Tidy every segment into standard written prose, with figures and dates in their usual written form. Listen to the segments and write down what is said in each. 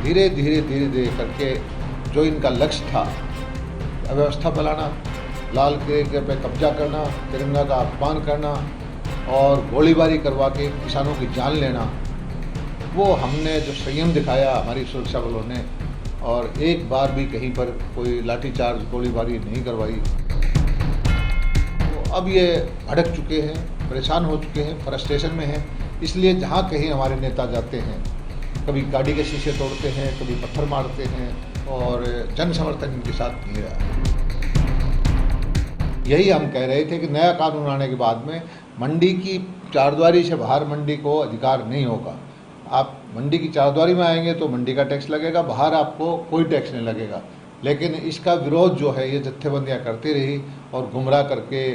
धीरे धीरे करके जो इनका लक्ष्य था, अव्यवस्था फैलाना, लाल किले पे कब्जा करना, तिरंगा का अपमान करना और गोलीबारी करवा के किसानों की जान लेना, वो हमने जो संयम दिखाया हमारी सुरक्षा बलों ने, और एक बार भी कहीं पर कोई लाठीचार्ज गोलीबारी नहीं करवाई। तो अब ये भड़क चुके हैं, परेशान हो चुके हैं, फ्रस्ट्रेशन में हैं। इसलिए जहाँ कहीं हमारे नेता जाते हैं, कभी गाड़ी के शीशे तोड़ते हैं, कभी पत्थर मारते हैं, और जन समर्थन इनके साथ नहीं रहा। यही हम कह रहे थे कि नया कानून आने के बाद में मंडी की चारद्वारी से बाहर मंडी को अधिकार नहीं होगा। आप मंडी की चारद्वारी में आएंगे तो मंडी का टैक्स लगेगा, बाहर आपको कोई टैक्स नहीं लगेगा। लेकिन इसका विरोध जो है ये जत्थेबंदियाँ करती रही और गुमराह करके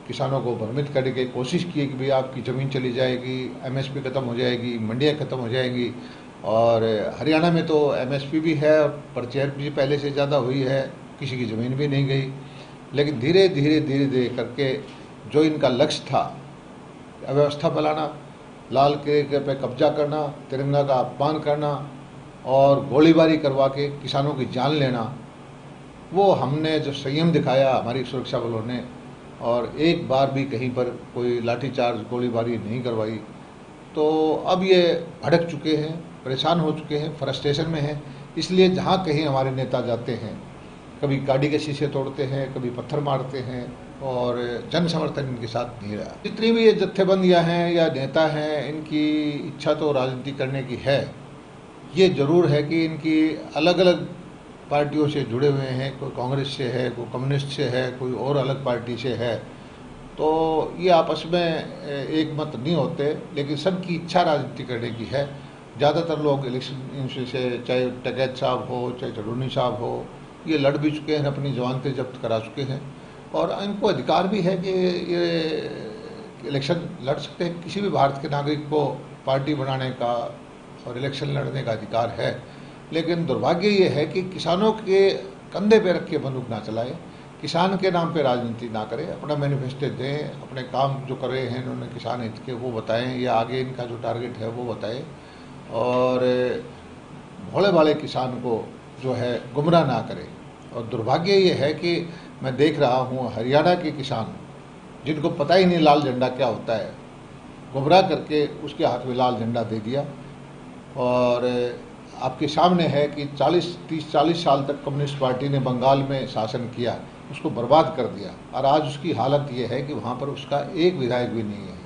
किसानों को भ्रमित करने की कोशिश की कि भाई आपकी ज़मीन चली जाएगी, एमएसपी ख़त्म हो जाएगी, मंडियाँ ख़त्म हो जाएंगी। और हरियाणा में तो एमएसपी भी है और परचेज भी पहले से ज़्यादा हुई है, किसी की ज़मीन भी नहीं गई। लेकिन धीरे धीरे करके जो इनका लक्ष्य था, अव्यवस्था फैलाना, लाल किले पे कब्जा करना, तिरंगा का अपमान करना और गोलीबारी करवा के किसानों की जान लेना, वो हमने जो संयम दिखाया हमारी सुरक्षा बलों ने, और एक बार भी कहीं पर कोई लाठीचार्ज गोलीबारी नहीं करवाई। तो अब ये भड़क चुके हैं, परेशान हो चुके हैं, फ्रस्ट्रेशन में हैं। इसलिए जहाँ कहीं हमारे नेता जाते हैं, कभी गाड़ी के शीशे तोड़ते हैं, कभी पत्थर मारते हैं, और जन समर्थन इनके साथ नहीं रहा। जितनी भी ये जत्थेबंदियाँ हैं या नेता हैं, इनकी इच्छा तो राजनीति करने की है। ये ज़रूर है कि इनकी अलग अलग पार्टियों से जुड़े हुए हैं, कोई कांग्रेस से है, कोई कम्युनिस्ट से है, कोई और अलग पार्टी से है। तो ये आपस में एक मत नहीं होते, लेकिन सबकी इच्छा राजनीति करने की है। ज़्यादातर लोग इलेक्शन से, चाहे टकैत साहब हो, चाहे चढ़ूनी साहब हो, ये लड़ भी चुके हैं, अपनी जमानतें जब्त करा चुके हैं, और इनको अधिकार भी है कि ये इलेक्शन लड़ सकते हैं। किसी भी भारत के नागरिक को पार्टी बनाने का और इलेक्शन लड़ने का अधिकार है। लेकिन दुर्भाग्य ये है कि किसानों के कंधे पे रख के बंदूक ना चलाए, किसान के नाम पे राजनीति ना करें, अपना मैनिफेस्टो दें, अपने काम जो कर रहे हैं इन्होंने किसान हित के वो बताएं, या आगे इनका जो टारगेट है वो बताएं, और भोले भाले किसान को जो है गुमराह ना करें। और दुर्भाग्य ये है कि मैं देख रहा हूँ हरियाणा के किसान, जिनको पता ही नहीं लाल झंडा क्या होता है, गुमराह करके उसके हाथ में लाल झंडा दे दिया। और आपके सामने है कि 30-40 साल तक कम्युनिस्ट पार्टी ने बंगाल में शासन किया, उसको बर्बाद कर दिया, और आज उसकी हालत ये है कि वहाँ पर उसका एक विधायक भी नहीं है।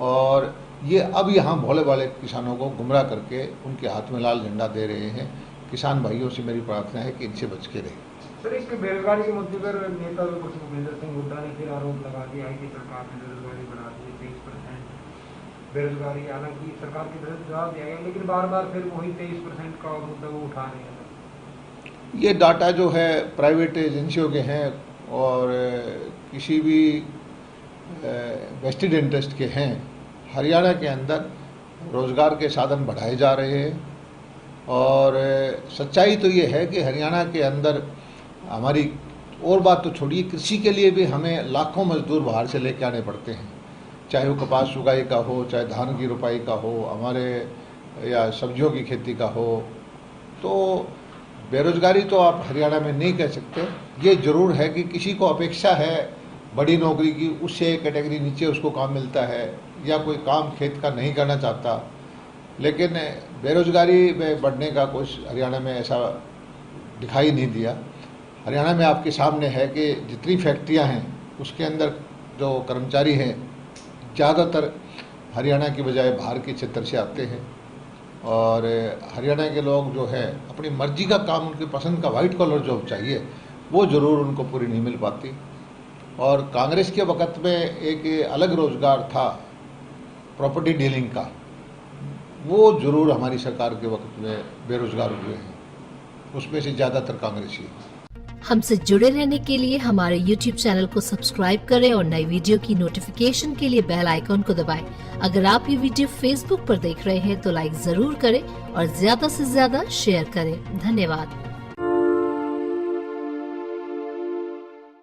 और ये अब यहाँ भोले भाले किसानों को गुमराह करके उनके हाथ में लाल झंडा दे रहे हैं। किसान भाइयों से मेरी प्रार्थना है कि इनसे बच के रहें। सर, इसके बेरोजगारी के मुद्दे पर नेता विपक्ष भूपेंद्र सिंह हुड्डा ने फिर आरोप लगा दिया है कि सरकार ने बेरोजगारी बढ़ा दी, 23% बेरोजगारी। हालांकि सरकार की तरफ से जवाब दिया गया, लेकिन बार बार फिर वही 23% का मुद्दा वो उठा रहे हैं। ये डाटा जो है प्राइवेट एजेंसियों के हैं और किसी भी वेस्टेड इंटरेस्ट के हैं। हरियाणा के अंदर रोज़गार के साधन बढ़ाए जा रहे हैं, और सच्चाई तो ये है कि हरियाणा के अंदर हमारी, और बात तो छोड़िए, कृषि के लिए भी हमें लाखों मजदूर बाहर से लेके आने पड़ते हैं, चाहे वो कपास उगाई का हो, चाहे धान की रोपाई का हो, हमारे या सब्जियों की खेती का हो। तो बेरोजगारी तो आप हरियाणा में नहीं कह सकते। ये ज़रूर है कि किसी को अपेक्षा है बड़ी नौकरी की, उससे एक कैटेगरी नीचे उसको काम मिलता है, या कोई काम खेत का नहीं करना चाहता। लेकिन बेरोजगारी में बढ़ने का कुछ हरियाणा में ऐसा दिखाई नहीं दिया। हरियाणा में आपके सामने है कि जितनी फैक्ट्रियां हैं उसके अंदर जो कर्मचारी हैं ज़्यादातर हरियाणा की बजाय बाहर के क्षेत्र से आते हैं, और हरियाणा के लोग जो है अपनी मर्जी का काम, उनकी पसंद का वाइट कॉलर जॉब चाहिए, वो ज़रूर उनको पूरी नहीं मिल पाती। और कांग्रेस के वक़्त में एक अलग रोज़गार था प्रॉपर्टी डीलिंग का, वो ज़रूर हमारी सरकार के वक्त में बेरोजगार हुए हैं, उसमें से ज़्यादातर कांग्रेसी। हमसे जुड़े रहने के लिए हमारे YouTube चैनल को सब्सक्राइब करें और नई वीडियो की नोटिफिकेशन के लिए बेल आइकॉन को दबाएं। अगर आप ये वीडियो Facebook पर देख रहे हैं तो लाइक जरूर करें और ज्यादा से ज्यादा शेयर करें। धन्यवाद।